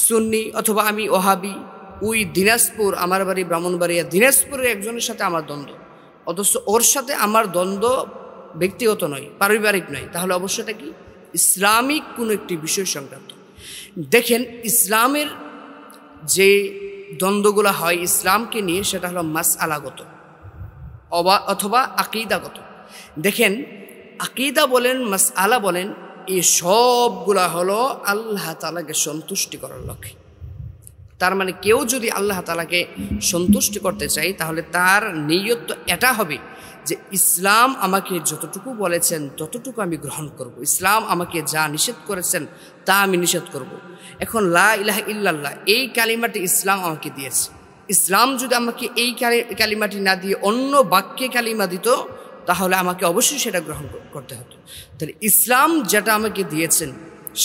সুন্নি অথবা আমি ওহাবি, ওই দিনাজপুর, আমার বাড়ি ব্রাহ্মণবাড়িয়া, দিনাজপুরের একজনের সাথে আমার দ্বন্দ্ব, অথচ ওর সাথে আমার দ্বন্দ্ব ব্যক্তিগত নয়, পারিবারিক নয়, তাহলে অবশ্যই এটা কি ইসলামিক কোনো একটি বিষয় সংক্রান্ত। দেখেন ইসলামের যে দ্বন্দ্বগুলো হয় ইসলামকে নিয়ে, সেটা হলো মাসআলাগত অথবা আকীদাগত। দেখেন আকীদা বলেন, মাসআলা বলেন, এই সবগুলা হলো আল্লাহ তাআলাকে সন্তুষ্টি করার লক্ষ্যে। তার মানে কেউ যদি আল্লাহ তাআলাকে সন্তুষ্টি করতে চায়, তাহলে তার নিয়ত এটা হবে যে ইসলাম আমাকে যতটুকু বলেছেন ততটুকু আমি গ্রহণ করব, ইসলাম আমাকে যা নিষেধ করেছেন তা আমি নিষেধ করব। এখন লা ইলাহা ইল্লাল্লাহ এই কালিমাটি ইসলাম আমাকে দিয়েছে। ইসলাম যদি আমাকে এই কালিমাটি না দিয়ে অন্য বাক্যে কালিমা দিত, তাহলে আমাকে অবশ্যই সেটা গ্রহণ করতে হতো। তাহলে ইসলাম যেটা আমাকে দিয়েছেন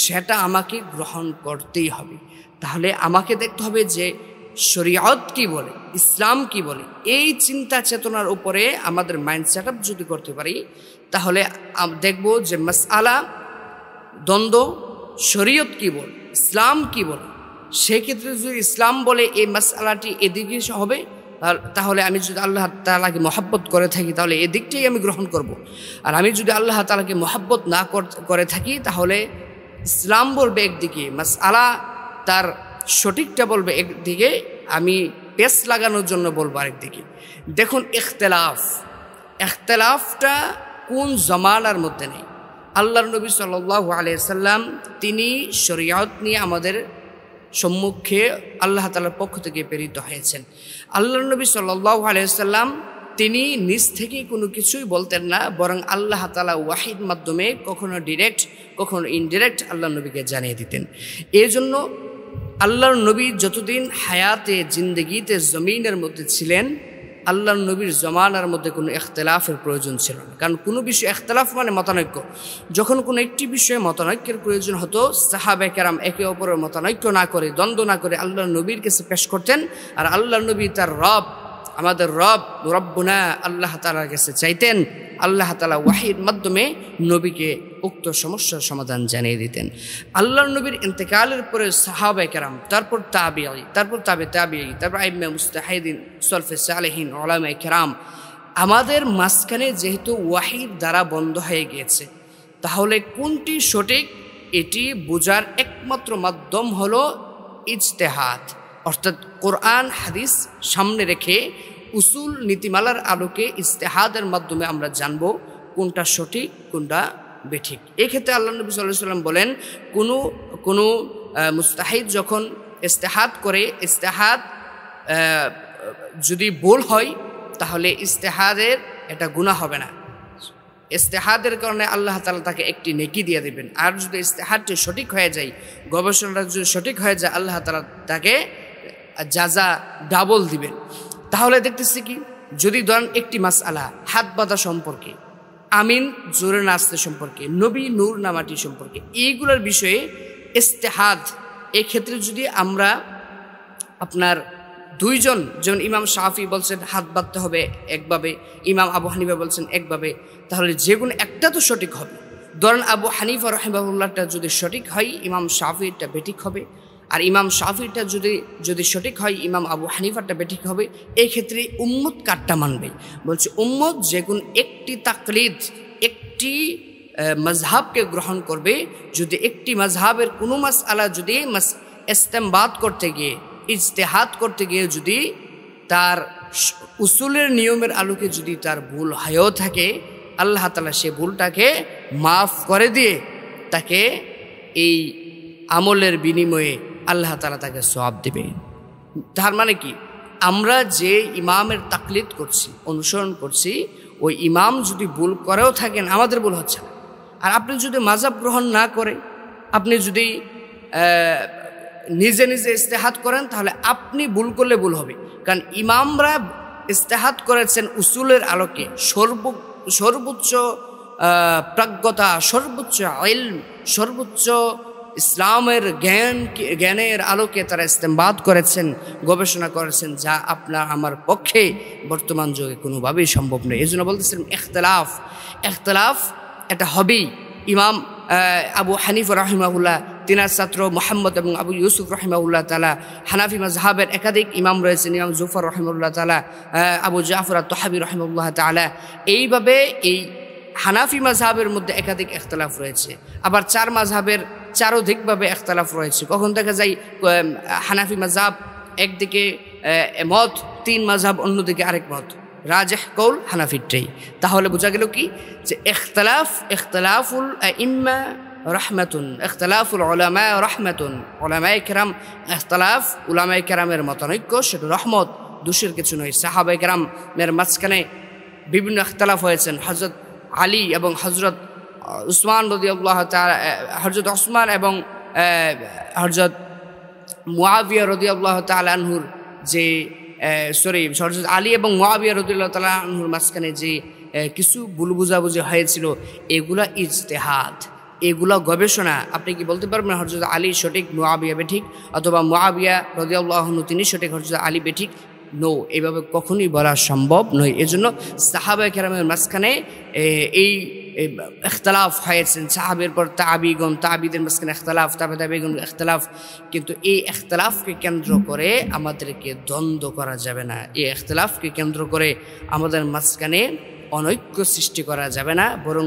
সেটা আমাকে গ্রহণ করতেই হবে। তাহলে আমাকে দেখতে হবে যে শরীয়ত কি বলে, ইসলাম কি বলে। এই চিন্তা চেতনার উপরে আমাদের মাইন্ড সেট আপ যদি করতে পারি, তাহলে দেখব যে মাসআলা, দ্বন্দ্ব, শরীয়ত কি বলে, ইসলাম কি বলে। সেক্ষেত্রে যদি ইসলাম বলে এই মাসআলাটি এদিকে হবে, তাহলে আমি যদি আল্লাহ তাআলাকে মহব্বত করে থাকি তাহলে এদিকটাই আমি গ্রহণ করব। আর আমি যদি আল্লাহ তাআলাকে মহব্বত না করে থাকি, তাহলে ইসলাম বলবে একদিকে, মাসআলা তার সঠিকটা বলবে একদিকে, আমি পেস লাগানোর জন্য বলবো আরেকদিকে। দেখুন ইখতিলাফটা কোন জামানার মধ্যে নেই। আল্লাহর নবী সাল্লাল্লাহু আলাইহি সাল্লাম তিনি শরীয়ত নিয়ে আমাদের সম্মুখে আল্লাহ তাআলার পক্ষ থেকে প্রেরিত হয়েছেন। আল্লাহর নবী সাল্লাল্লাহু আলাইহি সাল্লাম তিনি নিজ থেকে কোনো কিছুই বলতেন না, বরং আল্লাহ তাআলা ওয়াহির মাধ্যমে কখনো ডিরেক্ট কখনো ইনডিরেক্ট আল্লাহর নবীকে জানিয়ে দিতেন। এই জন্য আল্লাহর নবী যতদিন হায়াতে জিন্দগিতে জমিনের মধ্যে ছিলেন, আল্লাহর নবীর জমানার মধ্যে কোনো ইখতিলাফের প্রয়োজন ছিল না। কারণ কোনো বিষয়ে ইখতিলাফ মানে মতানৈক্য। যখন কোনো একটি বিষয়ে মতানৈক্যের প্রয়োজন হতো, সাহাবায়ে কেরাম একে অপরের মতানৈক্য না করে, দ্বন্দ্ব না করে আল্লাহর নবীর কাছে পেশ করতেন। আর আল্লাহর নবী তার রব, আমাদের রব রব্বুনা আল্লাহ তাআলার কাছে চাইতেন। আল্লাহ তাআলা ওয়াহির মাধ্যমে নবীকে উক্ত সমস্যার সমাধান জানিয়ে দিতেন। আল্লাহর নবীর ইন্তেকালের পরে সাহাবায়ে কেরাম, তারপর তাবিঈ, তারপর তাবিঈ, তারপর আইম্মা মুজতাহিদিন, সলফে সালেহিন, উলামায়ে কেরাম, আমাদের মাঝখানে যেহেতু ওয়াহির দ্বারা বন্ধ হয়ে গিয়েছে, তাহলে কোনটি সঠিক এটি বোঝার একমাত্র মাধ্যম হলো ইজতিহাদ, অর্থাৎ কোরআন হাদিস সামনে রেখে উসুল নীতিমালার আলোকে ইজতিহাদের মাধ্যমে আমরা জানব কোনটা সঠিক কোনটা বেঠিক। এক্ষেত্রে আল্লাহ নবী সাল্লাল্লাহু আলাইহি ওয়াসাল্লাম বলেন, কোনো মুস্তাহিদ যখন ইজতিহাদ করে, ইজতিহাদ যদি ভুল হয় তাহলে ইজতিহাদের এটা গুনাহ হবে না। ইজতিহাদের কারণে আল্লাহ তাআলা তাকে একটি নেকি দিয়ে দেবেন। আর যদি ইজতিহাদটি সঠিক হয়ে যায়, গবেষণাটা যদি সঠিক হয়ে যায়, আল্লাহ তাআলা তাকে জাযা ডাবল দিবেন। তাহলে দেখতেছি কি, যদি ধরেন একটি মাসআলা হাত বাঁধা সম্পর্কে, আমিন জোরে নাচতে সম্পর্কে, নবী নূর নামাটি সম্পর্কে, এইগুলোর বিষয়ে ইজতিহাদ, এক্ষেত্রে যদি আমরা আপনার দুইজন, যেমন ইমাম শাফি বলছেন হাত বাঁধতে হবে একভাবে, ইমাম আবু হানিফা বলছেন একভাবে, তাহলে যে কোনো একটা তো সঠিক হবে। ধরেন আবু হানিফা রাহিমাহুল্লাহটা যদি সঠিক হয়, ইমাম শাফিরটা বেঠিক হবে। আর ইমাম শাফিরটা যদি সঠিক হয়, ইমাম আবু হানিফারটা বেঠিক হবে। এই ক্ষেত্রে উম্মত কারটা মানবে? বলছে উম্মত যে কোনো একটি তাকলিদ, একটি মাযহাবকে গ্রহণ করবে। যদি একটি মাযহাবের কোনো মাসআলা যদি ইস্তেমবাদ করতে গিয়ে, ইজতিহাদ করতে গিয়ে যদি তার উসুলের নিয়মের আলোকে যদি তার ভুল হয়েও থাকে, আল্লাহ তাআলা সে ভুলটাকে মাফ করে দিয়ে তাকে এই আমলের বিনিময়ে আল্লাহ তাআলা তাকে সওয়াব দেবে। তার মানে কি, আমরা যে ইমামের তাকলিদ করছি, অনুসরণ করছি, ওই ইমাম যদি ভুল করেও থাকেন, আমাদের ভুল হচ্ছে না। আর আপনি যদি মাযহাব গ্রহণ না করে, আপনি যদি নিজে নিজে ইজতিহাদ করেন, তাহলে আপনি ভুল করলে ভুল হবে। কারণ ইমামরা ইজতিহাদ করেছেন উসুলের আলোকে, সর্বোচ্চ প্রাজ্ঞতা, সর্বোচ্চ ইলম, সর্বোচ্চ ইসলামের জ্ঞানের আলোকে তারা ইস্তেমবাদ করেছেন, গবেষণা করেছেন, যা আপনার আমার পক্ষে বর্তমান যুগে কোনোভাবেই সম্ভব নয়। এই জন্য বলতেছেন ইখতিলাফ এটা হবেই। ইমাম আবু হানিফা রাহিমাহুল্লাহ তিনার ছাত্র মোহাম্মদ এবং আবু ইউসুফ রহিমাউল্লাহ তাআলা, হানাফি মাযহাবের একাধিক ইমাম রয়েছেন, ইমাম জুফর রহিমাউল্লাহ তাআলা, আবু জাফর আত-তাহাবি রহিমাহুল্লাহ তাআলা। এইভাবে এই হানাফি মাযহাবের মধ্যে একাধিক ইখতিলাফ রয়েছে। আবার চার মাযহাবের চারোদিকভাবে ইখতিলাফ রয়েছে। কখন দেখা যায় হানাফি মাযহাব একদিকে মত, তিন মাযহাব অন্যদিকে আরেক মত, রাজিহ কৌল হানাফিরটাই। তাহলে বোঝা গেল কি যে ইখতিলাফুল আইম্মা রাহমাতুন, ইখতিলাফুল উলামা রাহমাতুন। উলামায়ে কেরাম ইখতিলাফ, উলামায়ে কেরামের মতানৈক্য সেটা রহমত, দোষের কিছু নয়। সাহাবায়ে কেরামের মাঝখানে বিভিন্ন ইখতিলাফ হয়েছেন। হযরত আলী এবং হযরত উসমান রাদিয়াল্লাহু তাআলা, হযরত ওসমান এবং হযরত মুআবিয়া রাদিয়াল্লাহু তাআলা আনহুর যে হযরত আলী এবং মুআবিয়া রাদিয়াল্লাহু তাআলা আনহুর মাঝখানে যে কিছু ভুল বুঝাবুঝি হয়েছিল, এগুলা ইজতিহাদ, এগুলা গবেষণা। আপনি কি বলতে পারবেন হযরত আলী সঠিক, মুআবিয়া বেঠিক, অথবা মুআবিয়া রাদিয়াল্লাহু আনহু তিনি সঠিক, হযরত আলী বেঠিক? নো, এইভাবে কখনোই বলা সম্ভব নয়। এজন্য সাহাবায়ে কেরামের মাঝখানে এই ইখতিলাফ হয়েছেন। সাহাবের পর তাবিগণ, তাবিদের মাঝখানে ইখতিলাফ, তাবিগণ ইখতিলাফ। কিন্তু এই ইখতিলাফকে কেন্দ্র করে আমাদেরকে দ্বন্দ্ব করা যাবে না। এই ইখতিলাফকে কেন্দ্র করে আমাদের মাঝখানে অনৈক্য সৃষ্টি করা যাবে না। বরং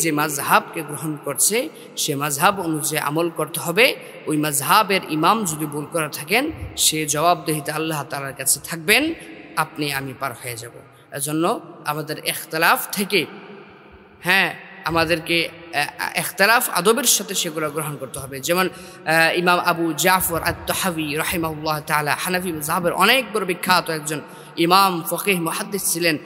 যে মাযহাবকে গ্রহণ করছে সে মাযহাব অনুযায়ী আমল করতে হবে। ওই মাযহাবের ইমাম যদি ভুল করে থাকেন, সে জবাবদিহিতা আল্লাহ তাআলার কাছে থাকবেন, আপনি আমি পার হয়ে যাব। এজন্য আমাদের ইখতিলাফ থেকে আমাদেরকে ইখতিলাফ আদবের সাথে সেগুলো গ্রহণ করতে হবে। যেমন ইমাম আবু জাফর আত-তাহাবি রাহিমাহুল্লাহ তাআলা হানাফি মাযহাবের অনেক বড় বিখ্যাত একজন ইমাম, ফকিহ, মুহাদ্দিস ছিলেন।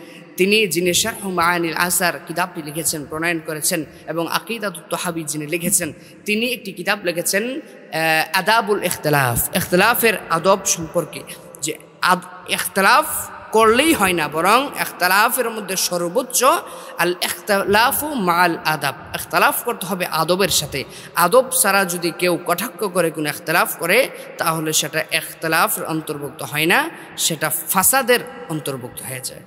যিনি শারহ মাআনিল আসার কিতাবটি লিখেছেন, প্রণয়ন করেছেন, এবং আকিদাতুত তাহাবি যিনি লিখেছেন, তিনি একটি কিতাব লিখেছেন আদাবুল ইখতিলাফ, ইখতিলাফের আদব সম্পর্কে। যে ইখতিলাফ করলেই হয় না, বরং ইখতিলাফের মধ্যে সর্বোচ্চ আল ইখতিলাফু মাআল আদাব, ইখতিলাফ করতে হবে আদবের সাথে। আদব ছাড়া যদি কেউ কটাক্ষ করে কোনো ইখতিলাফ করে, তাহলে সেটা ইখতিলাফের অন্তর্ভুক্ত হয় না, সেটা ফাসাদের অন্তর্ভুক্ত হয়ে যায়।